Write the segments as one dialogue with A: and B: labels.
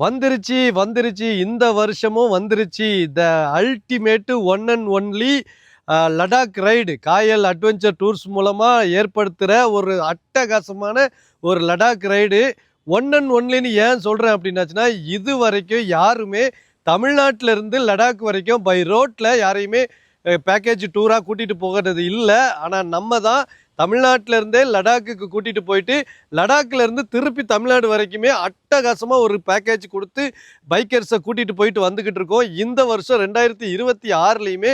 A: வந்துருச்சு வந்துருச்சு இந்த வருஷமும் வந்துருச்சு. The ultimate one and only Ladakh ride Kayal adventure tours மூலமாக ஏற்படுத்துகிற ஒரு அட்டகாசமான ஒரு லடாக் ரைடு. ஒன் அண்ட் ஒன்லின்னு ஏன் சொல்கிறேன் அப்படின்னாச்சுன்னா, இது வரைக்கும் யாருமே தமிழ்நாட்டில் இருந்து லடாக் வரைக்கும் பை ரோட்டில் யாரையுமே பேக்கேஜ் டூராக கூட்டிகிட்டு போகிறது இல்லை. ஆனால் நம்ம தான் தமிழ்நாட்டில் இருந்தே லடாக்குக்கு கூட்டிகிட்டு போயிட்டு லடாக்ல இருந்து திருப்பி தமிழ்நாடு வரைக்குமே அட்டகாசமாக ஒரு பேக்கேஜ் கொடுத்து பைக்கர்ஸை கூட்டிகிட்டு போயிட்டு வந்துக்கிட்டு இருக்கோம். இந்த வருஷம் 2026லையுமே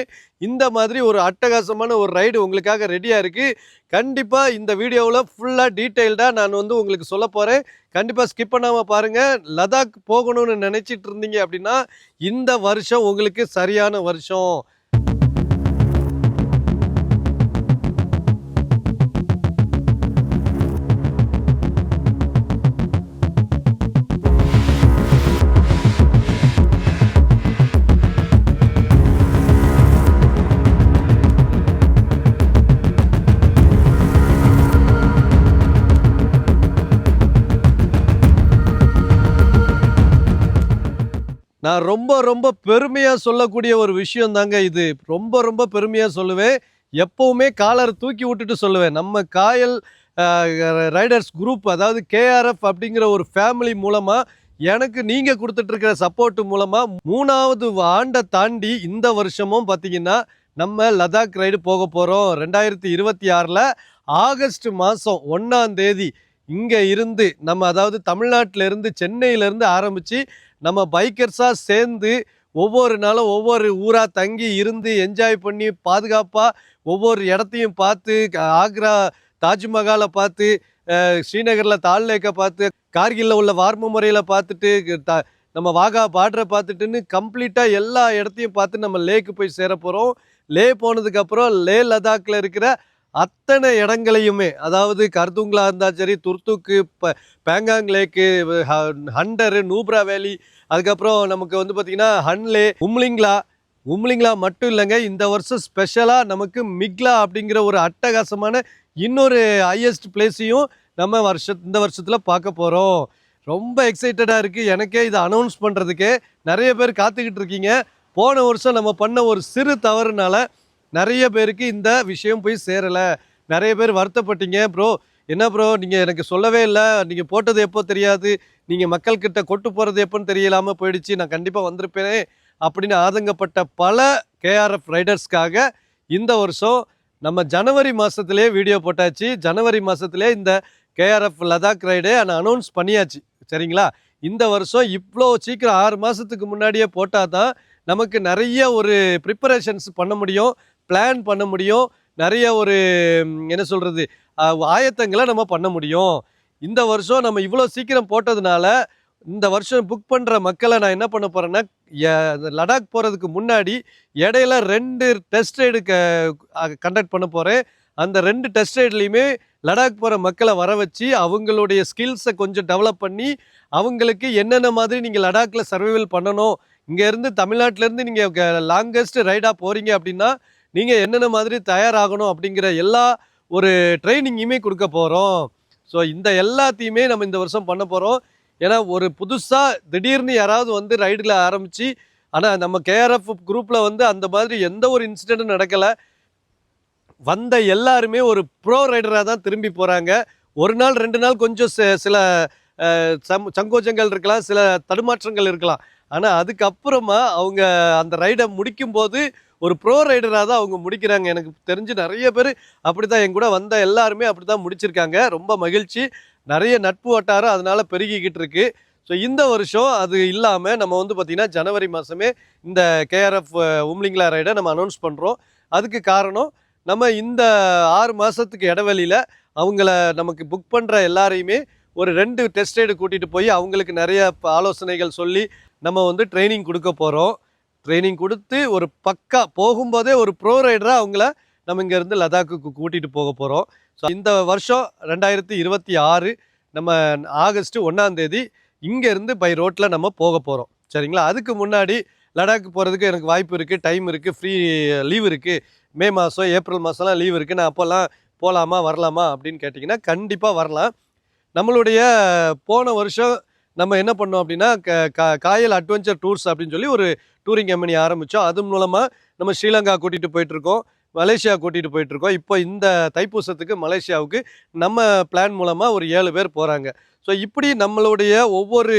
A: இந்த மாதிரி ஒரு அட்டகாசமான ஒரு ரைடு உங்களுக்காக ரெடியாக இருக்குது. கண்டிப்பாக இந்த வீடியோவில் ஃபுல்லாக டீட்டெயில்டாக நான் உங்களுக்கு சொல்ல போகிறேன். கண்டிப்பாக ஸ்கிப் பண்ணாமல் பாருங்கள். லடாக் போகணும்னு நினச்சிட்டு இருந்தீங்க அப்படின்னா இந்த வருஷம் உங்களுக்கு சரியான வருஷம். நான் ரொம்ப ரொம்ப பெருமையாக சொல்லக்கூடிய ஒரு விஷயம் தாங்க இது. ரொம்ப ரொம்ப பெருமையாக சொல்லுவேன். எப்போவுமே காலரை தூக்கி விட்டுட்டு சொல்லுவேன். நம்ம காயல் ரைடர்ஸ் குரூப், அதாவது கேஆர்எஃப் அப்படிங்கிற ஒரு ஃபேமிலி மூலமாக எனக்கு நீங்கள் கொடுத்துட்ருக்கிற சப்போர்ட்டு மூலமாக 3வது ஆண்டை தாண்டி இந்த வருஷமும் பார்த்திங்கன்னா நம்ம லடாக் ரைடு போக போகிறோம். 2026 ஆகஸ்ட் மாதம் 1ஆம் தேதி இங்கே இருந்து நம்ம, அதாவது தமிழ்நாட்டிலேருந்து சென்னையிலேருந்து ஆரம்பித்து நம்ம பைக்கர்ஸாக சேர்ந்து ஒவ்வொரு நாளும் ஒவ்வொரு ஊராக தங்கி இருந்து என்ஜாய் பண்ணி பாதுகாப்பாக ஒவ்வொரு இடத்தையும் பார்த்து, ஆக்ரா தாஜ்மஹாலை பார்த்து, ஸ்ரீநகரில் தால் லேக்கை பார்த்து, கார்கில்ல உள்ள வார்ம முறையில் பார்த்துட்டு, நம்ம வாகா பார்டரை பார்த்துட்டுன்னு கம்ப்ளீட்டாக எல்லா இடத்தையும் பார்த்து நம்ம லேக்கு போய் சேர போகிறோம். லே போனதுக்கப்புறம் லே லடாக்கில் இருக்கிற அத்தனை இடங்களையுமே, அதாவது கர்துங்லா இருந்தால் சரி, துர்த்துக்கு, பேங்காங் லேக்கு, ஹண்டரு, நூப்ரா வேலி, அதுக்கப்புறம் நமக்கு பார்த்திங்கன்னா ஹன்லே, உம்லிங்லா மட்டும் இல்லைங்க. இந்த வருஷம் ஸ்பெஷலாக நமக்கு மிக்லா அப்படிங்கிற ஒரு அட்டகாசமான இன்னொரு ஹையஸ்ட் பிளேஸையும் நம்ம இந்த வருஷத்தில் பார்க்க போகிறோம். ரொம்ப எக்ஸைட்டடாக இருக்குது. எனக்கே இதை அனௌன்ஸ் பண்ணுறதுக்கே நிறைய பேர் காத்துக்கிட்டு இருக்கீங்க. போன வருஷம் நம்ம பண்ண ஒரு சிறு தவறுனால நிறைய பேருக்கு இந்த விஷயம் போய் சேரலை. நிறைய பேர் வருத்தப்பட்டீங்க. ப்ரோ, என்ன ப்ரோ நீங்கள் எனக்கு சொல்லவே இல்லை, நீங்கள் போட்டது எப்போ தெரியாது, நீங்கள் மக்கள்கிட்ட கொட்டு போகிறது எப்போன்னு தெரியலாமல் போயிடுச்சு, நான் கண்டிப்பாக வந்திருப்பேனே அப்படின்னு ஆதங்கப்பட்ட பல கேஆர்எஃப் ரைடர்ஸ்க்காக இந்த வருஷம் நம்ம ஜனவரி மாதத்துலேயே வீடியோ போட்டாச்சு. ஜனவரி மாதத்துலேயே இந்த கேஆர்எஃப் லடாக் ரைடே அனௌன்ஸ் பண்ணியாச்சு. சரிங்களா? இந்த வருஷம் இவ்வளோ சீக்கிரம் 6 மாதத்துக்கு முன்னாடியே போட்டால் தான் நமக்கு நிறைய ஒரு ப்ரிப்பரேஷன்ஸ் பண்ண முடியும், பிளான் பண்ண முடியும், நிறைய ஒரு என்ன சொல்கிறது ஆயத்தங்களை நம்ம பண்ண முடியும். இந்த வருஷம் நம்ம இவ்வளோ சீக்கிரம் போட்டதுனால இந்த வருஷம் புக் பண்ணுற மக்களை நான் என்ன பண்ண போகிறேன்னா, லடாக் போகிறதுக்கு முன்னாடி இடையில 2 டெஸ்ட் ரைடு கண்டக்ட் பண்ண போகிறேன். அந்த 2 டெஸ்ட் ரைட்லேயுமே லடாக் போகிற மக்களை வர வச்சு அவங்களுடைய ஸ்கில்ஸை கொஞ்சம் டெவலப் பண்ணி அவங்களுக்கு என்னென்ன மாதிரி நீங்கள் லடாக்கில் சர்வைவல் பண்ணணும், இங்கேருந்து தமிழ்நாட்டிலேருந்து நீங்கள் லாங்கஸ்ட் ரைடாக போகிறீங்க அப்படின்னா நீங்கள் என்னென்ன மாதிரி தயாராகணும் அப்படிங்கிற எல்லா ஒரு ட்ரைனிங்குமே கொடுக்க போகிறோம். ஸோ இந்த எல்லாத்தையுமே நம்ம இந்த வருஷம் பண்ண போகிறோம். ஏன்னா ஒரு புதுசாக திடீர்னு யாராவது ரைடில் ஆரம்பித்து, ஆனால் நம்ம கேஆர்எஃப் குரூப்பில் அந்த மாதிரி எந்த ஒரு இன்சிடெண்ட்டும் நடக்கலை. வந்த எல்லாருமே ஒரு ப்ரோ ரைடராக தான் திரும்பி போகிறாங்க. ஒரு நாள் 2 நாள் கொஞ்சம் சில சங்கோச்சங்கள் இருக்கலாம், சில தடுமாற்றங்கள் இருக்கலாம். ஆனால் அதுக்கப்புறமா அவங்க அந்த ரைடை முடிக்கும்போது ஒரு ப்ரோ ரைடராக தான் அவங்க முடிக்கிறாங்க. எனக்கு தெரிஞ்சு நிறைய பேர் அப்படி தான், என் கூட வந்த எல்லாருமே அப்படி தான் முடிச்சிருக்காங்க. ரொம்ப மகிழ்ச்சி. நிறைய நட்பு வட்டாரம் அதனால் பெருகிக்கிட்டு இருக்கு. ஸோ இந்த வருஷம் அது இல்லாமல் நம்ம பார்த்திங்கன்னா ஜனவரி மாதமே இந்த கேஆர்எஃப் உம்லிங்லா ரைடை நம்ம அனௌன்ஸ் பண்ணுறோம். அதுக்கு காரணம் நம்ம இந்த 6 மாதத்துக்கு இடைவெளியில் அவங்கள நமக்கு புக் பண்ணுற எல்லாரையுமே ஒரு 2 டெஸ்ட் ரைடு கூட்டிகிட்டு போய் அவங்களுக்கு நிறைய ஆலோசனைகள் சொல்லி நம்ம ட்ரைனிங் கொடுக்க போகிறோம். ட்ரைனிங் கொடுத்து ஒரு பக்கா போகும்போதே ஒரு ப்ரோ ரைடராக அவங்கள நம்ம இங்கேருந்து லடாக்குக்கு கூட்டிகிட்டு போக போகிறோம். ஸோ இந்த வருஷம் 2026 நம்ம ஆகஸ்ட் 1ஆம் தேதி இங்கேருந்து பை ரோட்டில் நம்ம போக போகிறோம். சரிங்களா? அதுக்கு முன்னாடி லடாக் போகிறதுக்கு எனக்கு வாய்ப்பு இருக்குது, டைம் இருக்குது, ஃப்ரீ லீவ் இருக்குது. மே மாதம், ஏப்ரல் மாதம்லாம் லீவ் இருக்குது. நான் அப்போல்லாம் போகலாமா வரலாமா அப்படின்னு கேட்டிங்கன்னா கண்டிப்பாக வரலாம். நம்மளுடைய போன வருஷம் நம்ம என்ன பண்ணோம் அப்படின்னா காயல் அட்வென்ச்சர் டூர்ஸ் அப்படின்னு சொல்லி ஒரு டூரிங் கம்பெனி ஆரம்பித்தோம். அது மூலமாக நம்ம ஸ்ரீலங்கா கூட்டிகிட்டு போயிட்டுருக்கோம், மலேசியா கூட்டிகிட்டு போயிட்டுருக்கோம். இப்போ இந்த தைப்பூசத்துக்கு மலேசியாவுக்கு நம்ம பிளான் மூலமாக ஒரு 7 பேர் போகிறாங்க. ஸோ இப்படி நம்மளுடைய ஒவ்வொரு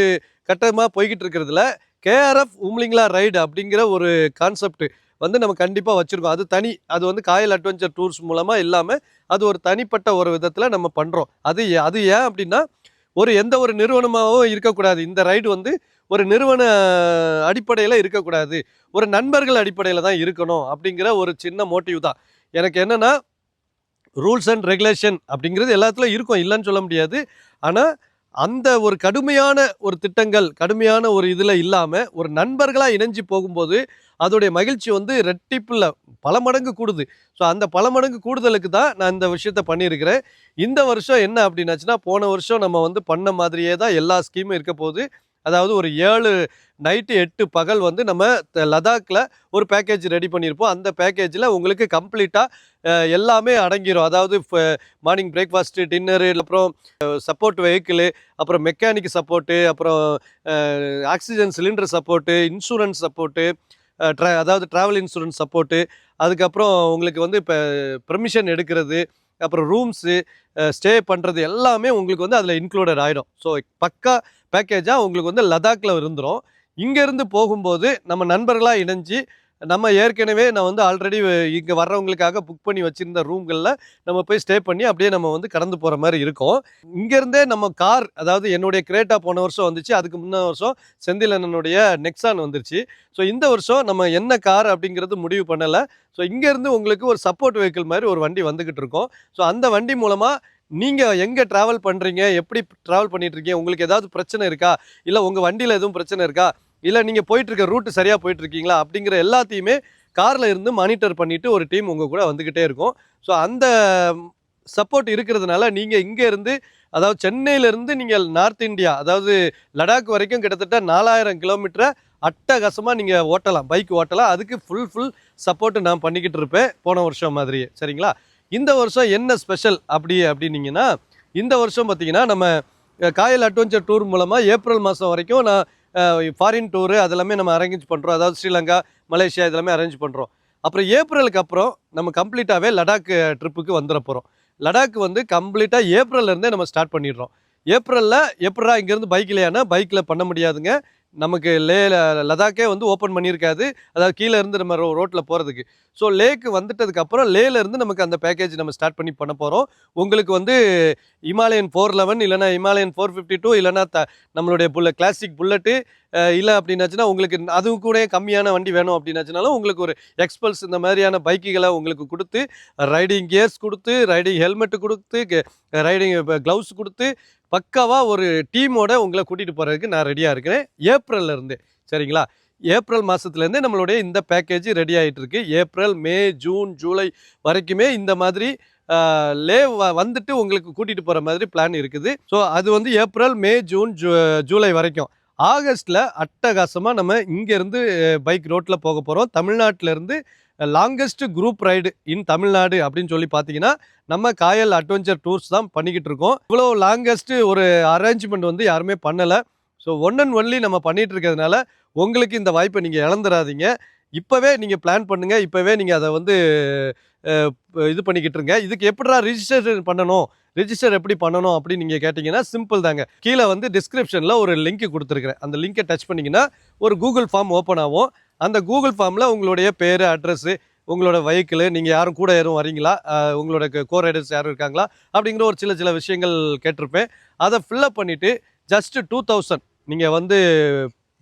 A: கட்டமாக போய்கிட்டு இருக்கிறதுல கேஆர்எஃப் உம்லிங்லா ரைடு அப்படிங்கிற ஒரு கான்செப்ட் வந்து நம்ம கண்டிப்பாக வச்சுருக்கோம். அது தனி, அது வந்து காயல் அட்வென்ச்சர் டூர்ஸ் மூலமாக இல்லாமல் அது ஒரு தனிப்பட்ட ஒரு விதத்தில் நம்ம பண்ணுறோம். அது ஏன் அப்படின்னா எந்த ஒரு நிறுவனமாகவும் இருக்கக்கூடாது. இந்த ரைடு வந்து ஒரு நிறுவன அடிப்படையில் இருக்கக்கூடாது, ஒரு நண்பர்கள் அடிப்படையில் தான் இருக்கணும் அப்படிங்கிற ஒரு சின்ன மோட்டிவ் தான். எனக்கு என்னென்னா, ரூல்ஸ் அண்ட் ரெகுலேஷன் அப்படிங்கிறது எல்லாத்துலையும் இருக்கும், இல்லைன்னு சொல்ல முடியாது. ஆனால் அந்த ஒரு கடுமையான ஒரு திட்டங்கள், கடுமையான ஒரு இதில் இல்லாமல் ஒரு நண்பர்களாக இணைஞ்சு போகும்போது அதோடைய மகிழ்ச்சி வந்து ரெட்டிப்பில் பல மடங்கு கூடுது. ஸோ அந்த பல மடங்கு கூடுதலுக்கு தான் நான் இந்த விஷயத்த பண்ணியிருக்கிறேன். இந்த வருஷம் என்ன அப்படின்னாச்சுன்னா, போன வருஷம் நம்ம வந்து பண்ண மாதிரியே தான் எல்லா ஸ்கீமும் இருக்க போகுது. அதாவது ஒரு 7 நைட்டு 8 பகல் வந்து நம்ம லடாக்கில் ஒரு பேக்கேஜ் ரெடி பண்ணியிருப்போம். அந்த பேக்கேஜில் உங்களுக்கு கம்ப்ளீட்டாக எல்லாமே அடங்கிடும். அதாவது மார்னிங் பிரேக்ஃபாஸ்ட்டு, டின்னரு, அப்புறம் சப்போர்ட் வெஹிக்கிளு, அப்புறம் மெக்கானிக் சப்போர்ட்டு, அப்புறம் oxygen cylinder support, insurance support, அதாவது ட்ராவல் இன்சூரன்ஸ் சப்போர்ட்டு, அதுக்கப்புறம் உங்களுக்கு வந்து இப்போ பெர்மிஷன் எடுக்கிறது, அப்புறம் ரூம்ஸு, ஸ்டே பண்ணுறது எல்லாமே உங்களுக்கு வந்து அதில் இன்க்ளூடட் ஆகிடும். ஸோ பக்கா பேக்கேஜாக உங்களுக்கு வந்து லடாக்கில் இருந்துடும். இங்கேருந்து போகும்போது நம்ம நண்பர்களாக இணைஞ்சு நம்ம ஏற்கனவே நான் வந்து ஆல்ரெடி இங்கே வர்றவங்களுக்காக புக் பண்ணி வச்சுருந்த ரூம்களில் நம்ம போய் ஸ்டே பண்ணி அப்படியே நம்ம வந்து கடந்து போகிற மாதிரி இருக்கும். இங்கேருந்தே நம்ம கார், அதாவது என்னுடைய கிரேட்டா போன வருஷம் வந்துச்சு, அதுக்கு முன்ன வருஷம் செந்தில் அண்ணனுடைய நெக்ஸான் வந்துருச்சு. ஸோ இந்த வருஷம் நம்ம என்ன கார் அப்படிங்கிறது முடிவு பண்ணலை. ஸோ இங்கேருந்து உங்களுக்கு ஒரு சப்போர்ட் வெஹிக்கிள் மாதிரி ஒரு வண்டி வந்துக்கிட்டு இருக்கோம். ஸோ அந்த வண்டி மூலமாக நீங்கள் எங்கே ட்ராவல் பண்ணுறீங்க, எப்படி ட்ராவல் பண்ணிகிட்ருக்கீங்க, உங்களுக்கு ஏதாவது பிரச்சனை இருக்கா, இல்லை உங்கள் வண்டியில் எதுவும் பிரச்சனை இருக்கா, இல்லை நீங்கள் போயிட்டுருக்க ரூட்டு சரியாக போயிட்டுருக்கீங்களா அப்படிங்கிற எல்லாத்தையுமே காரில் இருந்து மானிட்டர் பண்ணிவிட்டு ஒரு டீம் உங்கள் கூட வந்துக்கிட்டே இருக்கும். ஸோ அந்த சப்போர்ட் இருக்கிறதுனால நீங்கள் இங்கே இருந்து, அதாவது சென்னையிலேருந்து நீங்கள் நார்த் இந்தியா, அதாவது லடாக் வரைக்கும் கிட்டத்தட்ட 4000 கிலோமீட்டரை அட்டகாசமாக நீங்கள் ஓட்டலாம், பைக் ஓட்டலாம். அதுக்கு ஃபுல் சப்போர்ட்டு நான் பண்ணிக்கிட்டு இருப்பேன், போன வருஷம் மாதிரியே. சரிங்களா? இந்த வருஷம் என்ன ஸ்பெஷல் அப்படின்னீங்கன்னா, இந்த வருஷம் பார்த்தீங்கன்னா நம்ம காயல் அட்வென்ச்சர் டூர் மூலமாக ஏப்ரல் மாதம் வரைக்கும் நான் ஃபாரின் டூரு அதெல்லாமே நம்ம அரேஞ்ச் பண்ணுறோம். அதாவது ஸ்ரீலங்கா, மலேசியா இதெல்லாமே அரேஞ்ச் பண்ணுறோம். அப்புறம் ஏப்ரலுக்கு அப்புறம் நம்ம கம்ப்ளீட்டாகவே லடாக் ட்ரிப்புக்கு வந்துட போகிறோம். லடாக் வந்து கம்ப்ளீட்டாக ஏப்ரல்லேருந்தே நம்ம ஸ்டார்ட் பண்ணிடுறோம். ஏப்ரலில் எப்படா இங்கேருந்து பைக் இல்லையானா, பைக்கில் பண்ண முடியாதுங்க. நமக்கு லடாக்கே வந்து ஓப்பன் பண்ணியிருக்காது, அதாவது கீழே இருந்து நம்ம ரோட்டில் போகிறதுக்கு. ஸோ லேக்கு வந்துட்டதுக்கப்புறம் லேலேருந்து நமக்கு அந்த பேக்கேஜ் நம்ம ஸ்டார்ட் பண்ண போகிறோம். உங்களுக்கு வந்து இமாலயன் 411 இல்லைனா இமாலயன் 452 இல்லைனா நம்மளுடைய கிளாசிக் புல்லட்டு, இல்லை அப்படின்னாச்சுன்னா உங்களுக்கு அதுவும் கூட கம்மியான வண்டி வேணும் அப்படின்னாச்சுனாலும் உங்களுக்கு ஒரு எக்ஸ்பல்ஸ் இந்த மாதிரியான பைக்குகளை உங்களுக்கு கொடுத்து, ரைடிங் கியர்ஸ் கொடுத்து, ரைடிங் ஹெல்மெட்டு கொடுத்து, ரைடிங் க்ளவுஸ் கொடுத்து, பக்காவாக ஒரு டீமோட உங்களை கூட்டிகிட்டு போகிறதுக்கு நான் ரெடியாக இருக்கிறேன் ஏப்ரல்லேருந்து. சரிங்களா? ஏப்ரல் மாதத்துலேருந்தே நம்மளுடைய இந்த பேக்கேஜ் ரெடி ஆகிட்டு இருக்கு. ஏப்ரல், மே, ஜூன், ஜூலை வரைக்குமே இந்த மாதிரி வந்துட்டு உங்களுக்கு கூட்டிகிட்டு போகிற மாதிரி பிளான் இருக்குது. ஸோ அது வந்து ஏப்ரல், மே, ஜூன், ஜூலை வரைக்கும். ஆகஸ்ட்டில் அட்டகாசமாக நம்ம இங்கேருந்து பைக் ரோட்டில் போக போகிறோம். தமிழ்நாட்டிலேருந்து லாங்கஸ்ட் குரூப் ரைடு இன் தமிழ்நாடு அப்படின்னு சொல்லி பார்த்தீங்கன்னா நம்ம காயல் அட்வென்ச்சர் டூர்ஸ் தான் பண்ணிக்கிட்டு இருக்கோம். இவ்வளோ லாங்கஸ்ட்டு ஒரு அரேஞ்ச்மெண்ட் வந்து யாருமே பண்ணலை. ஸோ ஒன் அண்ட் ஒன்லி நம்ம பண்ணிகிட்டு இருக்கிறதுனால உங்களுக்கு இந்த வாய்ப்பை நீங்கள் இழந்துடாதீங்க. இப்போவே நீங்கள் பிளான் பண்ணுங்கள், இப்போவே நீங்கள் அதை வந்து இது பண்ணிக்கிட்டு இருங்க. இதுக்கு எப்படிடா ரிஜிஸ்ட்ரேஷன் பண்ணணும், ரிஜிஸ்டர் எப்படி பண்ணணும் அப்படின்னு நீங்கள் கேட்டிங்கன்னா சிம்பிள் தாங்க. கீழே வந்து டிஸ்கிரிப்ஷனில் ஒரு லிங்க் கொடுத்துருக்குறேன். அந்த லிங்கை டச் பண்ணிங்கன்னா ஒரு கூகுள் ஃபார்ம் ஓப்பன் ஆகும். அந்த கூகுள் ஃபார்மில் உங்களுடைய பேர், அட்ரஸ்ஸு, உங்களோட வெஹிக்கிள், நீங்கள் யாரும் கூட யாரும் வரீங்களா, உங்களோட ரைடர்ஸ் யாரும் இருக்காங்களா அப்படிங்கிற ஒரு சில விஷயங்கள் கேட்டிருப்பேன். அதை ஃபில்லப் பண்ணிவிட்டு ஜஸ்ட்டு 2000 நீங்கள் வந்து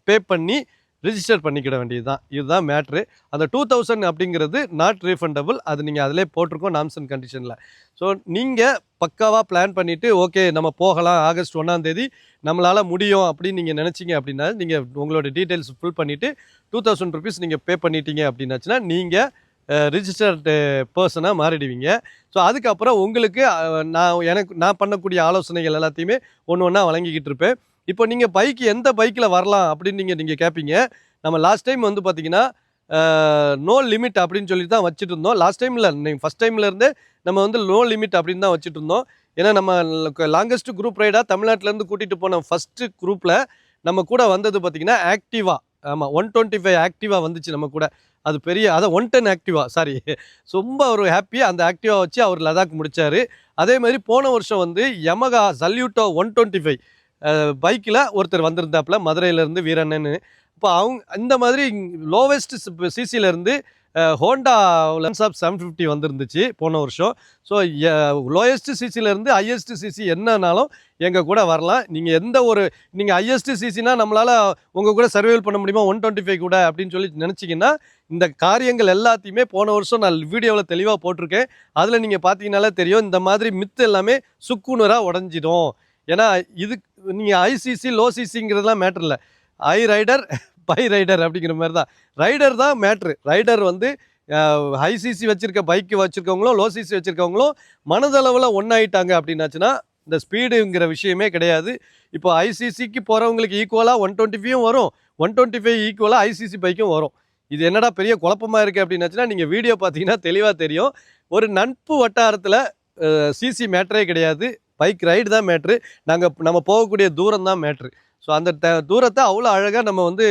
A: பே பண்ணி ரிஜிஸ்டர் பண்ணிக்கிட வேண்டியது தான். இதுதான் மேட்ரு. அந்த 2000 அப்படிங்கிறது நாட் ரீஃபண்டபிள். அது நீங்கள் அதிலே போட்டிருக்கோம் நார்ம்ஸ் அண்ட் கண்டிஷனில். ஸோ நீங்கள் பக்காவாக பிளான் பண்ணிவிட்டு ஓகே நம்ம போகலாம், ஆகஸ்ட் 1ஆம் தேதி நம்மளால் முடியும் அப்படின்னு நீங்கள் நினச்சிங்க அப்படின்னா, நீங்கள் உங்களோட டீட்டெயில்ஸ் ஃபில் பண்ணிவிட்டு 2000 ருபீஸ் நீங்கள் பே பண்ணிட்டீங்க அப்படின்னாச்சுன்னா நீங்கள் ரிஜிஸ்டர்டு பர்சனாக மாறிடுவீங்க. ஸோ அதுக்கப்புறம் உங்களுக்கு நான் பண்ணக்கூடிய ஆலோசனைகள் எல்லாத்தையுமே ஒன்று ஒன்றா வழங்கிக்கிட்டு இருப்பேன். இப்போ நீங்கள் எந்த பைக்கில் வரலாம் அப்படின்னு நீங்கள் கேட்பீங்க. நம்ம லாஸ்ட் டைம் வந்து பார்த்தீங்கன்னா நோ லிமிட் அப்படின்னு சொல்லி தான் வச்சுட்டு இருந்தோம். லாஸ்ட் டைம் இல்லை, ஃபஸ்ட் டைம்லேருந்தே நம்ம வந்து நோ லிமிட் அப்படின்னு தான் வச்சுட்டு இருந்தோம். ஏன்னா நம்ம லாங்கஸ்ட் குரூப் ரைடாக தமிழ்நாட்டிலேருந்து கூட்டிகிட்டு போன ஃபஸ்ட்டு குரூப்பில் நம்ம கூட வந்தது பார்த்திங்கன்னா ஆக்டிவா. ஆமாம், 125 ஆக்டிவா வந்துச்சு நம்ம கூட. அது பெரிய அதான் 110 ஆக்டிவா, சாரி. ரொம்ப ஒரு ஹாப்பியாக அந்த ஆக்டிவா வச்சு அவர் லடாக் முடித்தார். அதே மாதிரி போன வருஷம் வந்து யமகா சல்யூட்டோ 125 பைக்கில் ஒருத்தர் வந்திருந்தாப்புல மதுரையிலேருந்து வீரண்ணன்னு. இப்போ இந்த மாதிரி லோவஸ்ட் சிசிலேருந்து ஹோண்டா லென்சாப் 750 வந்துருந்துச்சு போன வருஷம். ஸோ லோயஸ்ட் சிசிலேருந்து ஹையஸ்ட் சிசி என்னன்னாலும் எங்கள் கூட வரலாம். நீங்கள் ஹையஸ்ட் சிசினா நம்மளால் உங்கள் கூட சர்வைவல் பண்ண முடியுமா 125 கூட அப்படின்னு சொல்லி நினச்சிங்கன்னா, இந்த காரியங்கள் எல்லாத்தையுமே போன வருஷம் நான் வீடியோவில் தெளிவாக போட்டிருக்கேன். அதில் நீங்கள் பார்த்தீங்கன்னாலே தெரியும், இந்த மாதிரி மித்து எல்லாமே சுக்குநூறாக உடஞ்சிடும். ஏன்னா இது நீங்கள் ஐசிசி லோ சிசிங்கிறதுலாம் மேட்ரு இல்லை. ஐ ரைடர் பை ரைடர் அப்படிங்கிற மாதிரி தான். ரைடர் தான் மேட்ரு. ரைடர் வந்து ஹை சிசி வச்சுருக்க பைக்கு வச்சுருக்கவங்களும் லோ சிசி வச்சுருக்கவங்களும் மனதளவில் ஒன்றாயிட்டாங்க அப்படின்னாச்சுன்னா இந்த ஸ்பீடுங்கிற விஷயமே கிடையாது. இப்போ ஐசிசிக்கு போகிறவங்களுக்கு ஈக்குவலாக 125யும் வரும், 125 ஈக்குவலாக ஐசிசி பைக்கும் வரும். இது என்னடா பெரிய குழப்பமாக இருக்குது அப்படின்னாச்சுன்னா நீங்கள் வீடியோ பார்த்தீங்கன்னா தெளிவாக தெரியும். ஒரு நட்பு வட்டாரத்தில் சிசி மேட்ரே கிடையாது, பைக் ரைடு தான் மேட்ரு. நம்ம போகக்கூடிய தூரம் தான் மேட்ரு. ஸோ அந்த தூரத்தை அவ்வளோ அழகாக நம்ம வந்து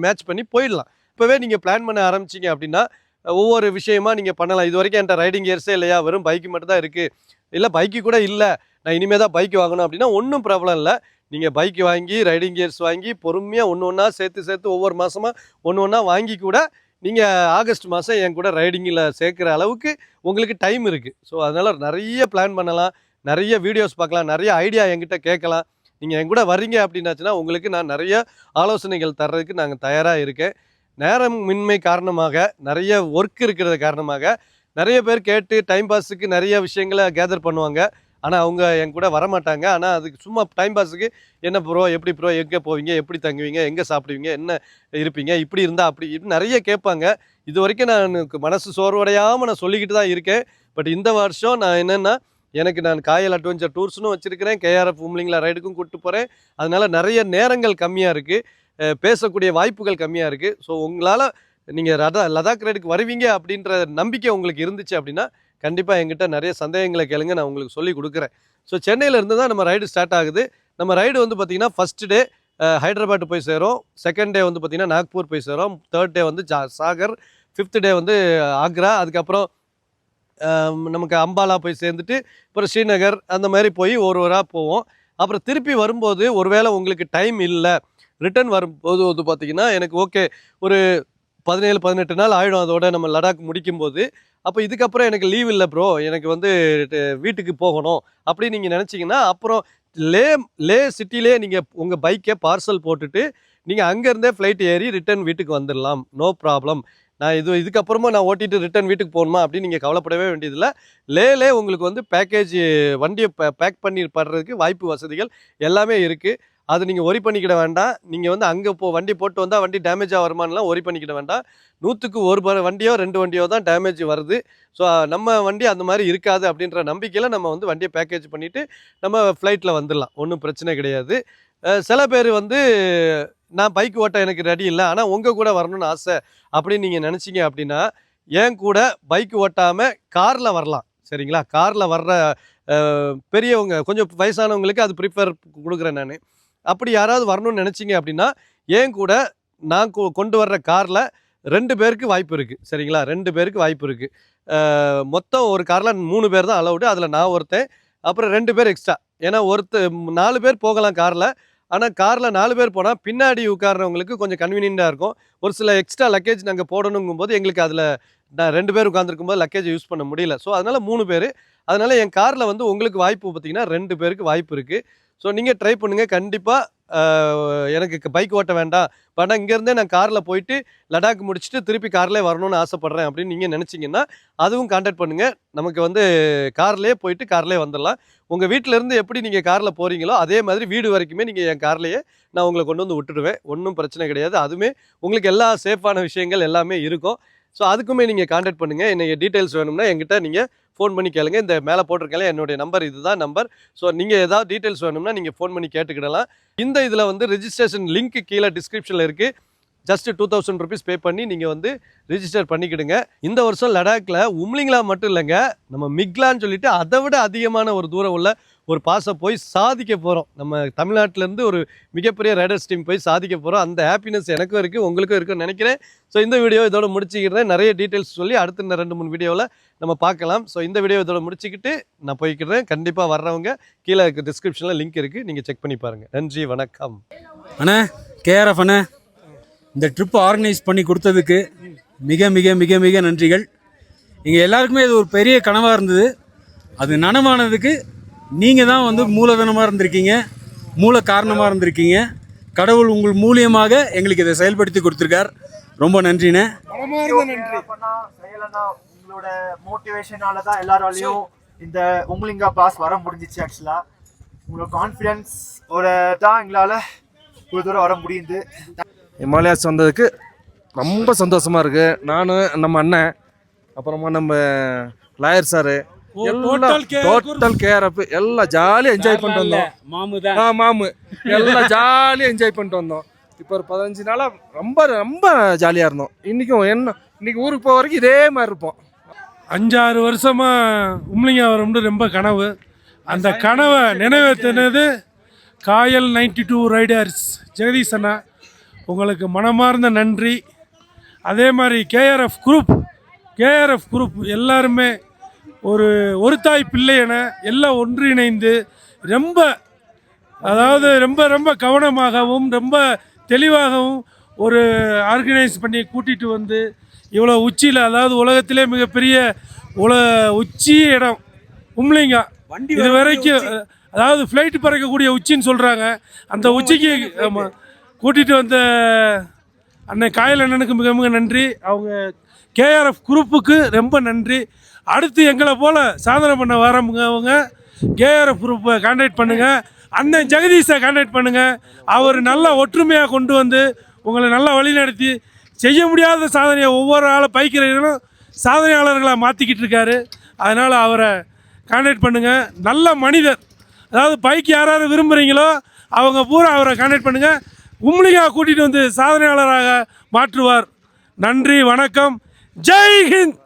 A: மேட்ச் பண்ணி போயிடலாம். இப்போவே நீங்கள் பிளான் பண்ண ஆரம்பிச்சிங்க அப்படின்னா ஒவ்வொரு விஷயமா நீங்கள் பண்ணலாம். இது வரைக்கும் என்கிட்ட ரைடிங் கியர்ஸே இல்லையா, வெறும் பைக்கு மட்டும் தான் இருக்குது, இல்லை பைக்கு கூட இல்லை, நான் இனிமேல் தான் பைக் வாங்கணும் அப்படின்னா ஒன்றும் ப்ராப்ளம் இல்லை. நீங்கள் பைக்கு வாங்கி ரைடிங் கியர்ஸ் வாங்கி பொறுமையாக ஒன்று ஒன்றா சேர்த்து ஒவ்வொரு மாதமாக ஒன்று ஒன்றா வாங்கி கூட நீங்கள் ஆகஸ்ட் மாதம் என் கூட ரைடிங்கில் சேர்க்குற அளவுக்கு உங்களுக்கு டைம் இருக்குது. ஸோ அதனால் நிறைய பிளான் பண்ணலாம், நிறைய வீடியோஸ் பார்க்கலாம், நிறைய ஐடியா என்கிட்ட கேட்கலாம். நீங்கள் என் கூட வரீங்க அப்படின்னாச்சுன்னா உங்களுக்கு நான் நிறைய ஆலோசனைகள் தர்றதுக்கு நாங்கள் தயாராக இருக்கேன். நேரமின்மை காரணமாக, நிறைய ஒர்க் இருக்கிறது காரணமாக நிறைய பேர் கேட்டு டைம் பாஸுக்கு நிறைய விஷயங்களை கேதர் பண்ணுவாங்க. ஆனால் அவங்க என் கூட வரமாட்டாங்க. ஆனால் அதுக்கு சும்மா டைம் பாஸுக்கு என்ன ப்ரோ, எப்படி ப்ரோ, எங்கே போவீங்க, எப்படி தங்குவீங்க, எங்கே சாப்பிடுவீங்க, என்ன இருப்பீங்க, இப்படி இருந்தால் அப்படி இப்படி நிறைய கேட்பாங்க. இது வரைக்கும் நான் மனசு சோர்வடையாமல் நான் சொல்லிக்கிட்டு தான் இருக்கேன். பட் இந்த வருஷம் நான் என்னென்னா, நான் காயல் அட்வென்ச்சர் டூர்ஸ்னு வச்சுருக்கிறேன், கேஆர்எஃப் உம்லிங்களா ரைடுக்கும் கூப்பிட்டு போகிறேன். அதனால் நிறைய நேரங்கள் கம்மியாக இருக்குது, பேசக்கூடிய வாய்ப்புகள் கம்மியாக இருக்குது. ஸோ உங்களால் நீங்கள் லடாக் ரைடுக்கு வருவீங்க அப்படின்ற நம்பிக்கை உங்களுக்கு இருந்துச்சு அப்படின்னா கண்டிப்பாக என்கிட்ட நிறைய சந்தேகங்களை கேளுங்க, நான் உங்களுக்கு சொல்லி கொடுக்குறேன். ஸோ சென்னையிலேருந்து தான் நம்ம ரைடு ஸ்டார்ட் ஆகுது. நம்ம ரைடு வந்து பார்த்திங்கன்னா ஃபஸ்ட் டே ஹைதராபாத் போய் சேரும், செகண்ட் டே வந்து பார்த்திங்கன்னா நாக்பூர் போய் சேரும், தேர்ட் டே வந்து சாகர், ஃபிஃப்த் டே வந்து ஆக்ரா, அதுக்கப்புறம் நமக்கு அம்பாலா போய் சேர்ந்துட்டு அப்புறம் ஸ்ரீநகர் அந்த மாதிரி போய் ஒரு ஊராக போவோம். அப்புறம் திருப்பி வரும்போது ஒருவேளை உங்களுக்கு டைம் இல்லை, ரிட்டர்ன் வரும்போது வந்து பார்த்திங்கன்னா எனக்கு ஓகே ஒரு 17-18 நாள் ஆகிடும் அதோட நம்ம லடாக் முடிக்கும்போது. அப்போ இதுக்கப்புறம் எனக்கு லீவ் இல்லை ப்ரோ, எனக்கு வந்து வீட்டுக்கு போகணும் அப்படின்னு நீங்கள் நினச்சிங்கன்னா அப்புறம் லே சிட்டிலே நீங்கள் உங்கள் பைக்கை பார்சல் போட்டுட்டு நீங்கள் அங்கேருந்தே ஃப்ளைட் ஏறி ரிட்டர்ன் வீட்டுக்கு வந்துடலாம், நோ ப்ராப்ளம். நான் இதுக்கப்புறமா நான் ஓட்டிட்டு ரிட்டர்ன் வீட்டுக்கு போகணுமா அப்படின்னு நீங்கள் கவலைப்படவே வேண்டியதில்லை. லேலே உங்களுக்கு வந்து பேக்கேஜ் வண்டியை பேக் பண்ணி படுறதுக்கு வாய்ப்பு வசதிகள் எல்லாமே இருக்குது. அது நீங்கள் ஒரி பண்ணிக்கிட வேண்டாம். நீங்கள் வந்து அங்கே வண்டி போட்டு வந்தால் வண்டி டேமேஜ் ஆகுமானலாம் ஒரி பண்ணிக்கிட வேண்டாம். 100க்கு 1 வண்டியோ 2 வண்டியோ தான் டேமேஜ் வருது. ஸோ நம்ம வண்டி அந்த மாதிரி இருக்காது அப்படின்ற நம்பிக்கையில் நம்ம வந்து வண்டியை பேக்கேஜ் பண்ணிவிட்டு நம்ம ஃப்ளைட்டில் வந்துடலாம், ஒன்றும் பிரச்சனை கிடையாது. சில பேர் வந்து நான் பைக் ஓட்ட எனக்கு ரெடி இல்லை, ஆனால் உங்கள் கூட வரணும்னு ஆசை அப்படின்னு நீங்கள் நினச்சிங்க அப்படின்னா ஏன் கூட பைக் ஓட்டாமல் காரில் வரலாம், சரிங்களா? காரில் வர்ற பெரியவங்க கொஞ்சம் வயசானவங்களுக்கு அது ப்ரிஃபர் கொடுக்குறேன் நான். அப்படி யாராவது வரணும்னு நினச்சிங்க அப்படின்னா ஏன் கூட நான் கொண்டு வர்ற காரில் 2 பேருக்கு வாய்ப்பு இருக்குது, சரிங்களா? 2 பேருக்கு வாய்ப்பு இருக்குது. மொத்தம் ஒரு காரில் 3 பேர் தான் அலவுடு, அதில் நான் ஒருத்தன், அப்புறம் 2 பேர் எக்ஸ்ட்ரா. ஏன்னா 4 பேர் போகலாம் காரில். ஆனால் காரில் 4 பேர் போனால் பின்னாடி உட்கார்றவங்களுக்கு கொஞ்சம் கன்வீனியண்ட்டாக இருக்கும். ஒரு சில எக்ஸ்ட்ரா லக்கேஜ் நாங்கள் போடணுங்கும்போது எங்களுக்கு அதில் நான் 2 பேர் உட்காந்துருக்கும் போது லக்கேஜ் யூஸ் பண்ண முடியல. ஸோ அதனால் 3 பேர். அதனால் என் காரில் வந்து உங்களுக்கு வாய்ப்பு பார்த்திங்கன்னா 2 பேருக்கு வாய்ப்பு இருக்குது. ஸோ நீங்கள் ட்ரை பண்ணுங்கள். கண்டிப்பாக எனக்கு பைக் ஓட்ட வேண்டாம், ஆனால் இங்கேருந்தே நான் காரில் போயிட்டு லடாக் முடிச்சுட்டு திருப்பி கார்லேயே வரணும்னு ஆசைப்பட்றேன் அப்படின்னு நீங்கள் நினச்சிங்கன்னா அதுவும் கான்டாக்ட் பண்ணுங்கள். நமக்கு வந்து கார்லேயே போயிட்டு கார்லேயே வந்துடலாம். உங்கள் வீட்டிலேருந்து எப்படி நீங்கள் காரில் போகிறீங்களோ அதே மாதிரி வீடு வரைக்குமே நீங்கள் என் கார்லேயே நான் உங்களை கொண்டு வந்து விட்டுடுவேன், ஒன்றும் பிரச்சனை கிடையாது. அதுவுமே உங்களுக்கு எல்லா சேஃபான விஷயங்கள் எல்லாமே இருக்கும். ஸோ அதுக்குமே நீங்கள் கான்டாக்ட் பண்ணுங்கள். என்னைய டீட்டெயில்ஸ் வேணும்னா என்கிட்ட நீங்கள் ஃபோன் பண்ணி கேளுங்க. இந்த மேலே போட்டிருக்கேன் என்னுடைய நம்பர், இதுதான் நம்பர். ஸோ நீங்கள் ஏதாவது டீட்டெயில்ஸ் வேணும்னா நீங்கள் ஃபோன் பண்ணி கேட்டுக்கிடலாம். இந்த இதில் வந்து ரெஜிஸ்ட்ரேஷன் லிங்க் கீழே டிஸ்கிரிப்ஷனில் இருக்குது. ஜஸ்ட் 2000 ருபீஸ் பே பண்ணி நீங்கள் வந்து ரிஜிஸ்டர் பண்ணிக்கிடுங்க. இந்த வருஷம் லடாக்கில் உம்லிங்லா மட்டும் இல்லைங்க, நம்ம மிக்லான்னு சொல்லிட்டு அதை விட அதிகமான ஒரு தூரம் உள்ள ஒரு பாஸை போய் சாதிக்க போகிறோம். நம்ம தமிழ்நாட்டிலேருந்து ஒரு மிகப்பெரிய ரைடர்ஸ் டீம் போய் சாதிக்க போகிறோம். அந்த ஹாப்பினஸ் எனக்கும் இருக்குது, உங்களுக்கும் இருக்குன்னு நினைக்கிறேன். ஸோ இந்த வீடியோ இதோட முடிச்சுக்கிறேன். நிறைய டீட்டெயில்ஸ் சொல்லி அடுத்த 2-3 வீடியோவில் நம்ம பார்க்கலாம். ஸோ இந்த வீடியோ இதோட முடிச்சுக்கிட்டு நான் போய்க்கிறேன். கண்டிப்பாக வர்றவங்க கீழே இருக்க டிஸ்கிரிப்ஷனில் லிங்க் இருக்குது, நீங்கள் செக் பண்ணி பாருங்கள். நன்றி, வணக்கம்.
B: அண்ணா கேஆர்எஃப் அண்ணா, இந்த ட்ரிப்பு ஆர்கனைஸ் பண்ணி கொடுத்ததுக்கு மிக மிக மிக மிக நன்றிகள். எங்கள் எல்லாருக்குமே இது ஒரு பெரிய கனவாக இருந்தது. அது நனவானதுக்கு நீங்கள் தான் வந்து மூலதனமாக இருந்திருக்கீங்க, மூல காரணமாக இருந்திருக்கீங்க. கடவுள் உங்கள் மூலியமாக எங்களுக்கு இதை செயல்படுத்தி கொடுத்துருக்கார். ரொம்ப நன்றிண்ணே.
C: உங்களோட மோட்டிவேஷனால தான் எல்லாராலையும் இந்த உம்லிங்கா பாஸ் வர முடிஞ்சிச்சு. ஆக்சுவலா உங்களோட கான்ஃபிடன்ஸ் தான் எங்களால் ஒரு தூரம் வர முடியுது.
D: ஹிமாலயாஸ் வந்ததுக்கு ரொம்ப சந்தோஷமாக இருக்குது. நான் நம்ம அண்ணன், அப்புறமா நம்ம லாயர் சாரு, டோட்டல் கேஆர்எஃப் எல்லாம் ஜாலியாக என்ஜாய் பண்ணிட்டு வந்தோம். மாமு எல்லாம் ஜாலியாக என்ஜாய் பண்ணிட்டு வந்தோம். இப்போ ஒரு 15 நாளாக ரொம்ப ரொம்ப ஜாலியாக இருந்தோம். இன்னைக்கு ஊருக்கு போக வரைக்கும் இதே மாதிரி இருப்போம்.
E: 5-6 வருஷமாக உம்லிங்கா வரும்னு ரொம்ப கனவு. அந்த கனவை நிறைவேற்றினது காயல் 92 ரைடர்ஸ் ஜெகதீஷ் அண்ணா, உங்களுக்கு மனமார்ந்த நன்றி. அதே மாதிரி கேஆர்எஃப் குரூப் எல்லாருமே ஒரு தாய் பிள்ளை என எல்லாம் ஒன்றிணைந்து ரொம்ப கவனமாகவும் ரொம்ப தெளிவாகவும் ஒரு ஆர்கனைஸ் பண்ணி கூட்டிகிட்டு வந்து இவ்வளோ உச்சியில், அதாவது உலகத்திலே மிகப்பெரிய உச்சி இடம் உம்லிங்கா. இது வரைக்கும் அதாவது ஃப்ளைட்டு பறக்கக்கூடிய உச்சின்னு சொல்கிறாங்க. அந்த உச்சிக்கு கூட்டிகிட்டு வந்த அண்ணன் காயல் அண்ணனுக்கு மிக மிக நன்றி. அவங்க கேஆர்எஃப் குரூப்புக்கு ரொம்ப நன்றி. அடுத்து எங்களை போல் சாதனை பண்ண வரவங்க கேஆர்எஃப் குரூப்பை கான்டாக்ட் பண்ணுங்கள். அண்ணன் ஜெகதீஷை கான்டாக்ட் பண்ணுங்கள். அவர் நல்லா ஒற்றுமையாக கொண்டு வந்து உங்களை நல்லா வழிநடத்தி செய்ய முடியாத சாதனையை ஒவ்வொரு பைக் ரைடரும் சாதனையாளர்களாக மாற்றிக்கிட்டு இருக்காரு. அதனால் அவரை கான்டாக்ட் பண்ணுங்கள். நல்ல மனிதர். அதாவது பைக் யார் விரும்புகிறீங்களோ அவங்க பூரா அவரை கான்டாக்ட் பண்ணுங்கள். உம்லிங்கா கூட்டிகிட்டு வந்து சாதனையாளராக மாற்றுவார். நன்றி, வணக்கம், ஜெய் ஹிந்த்.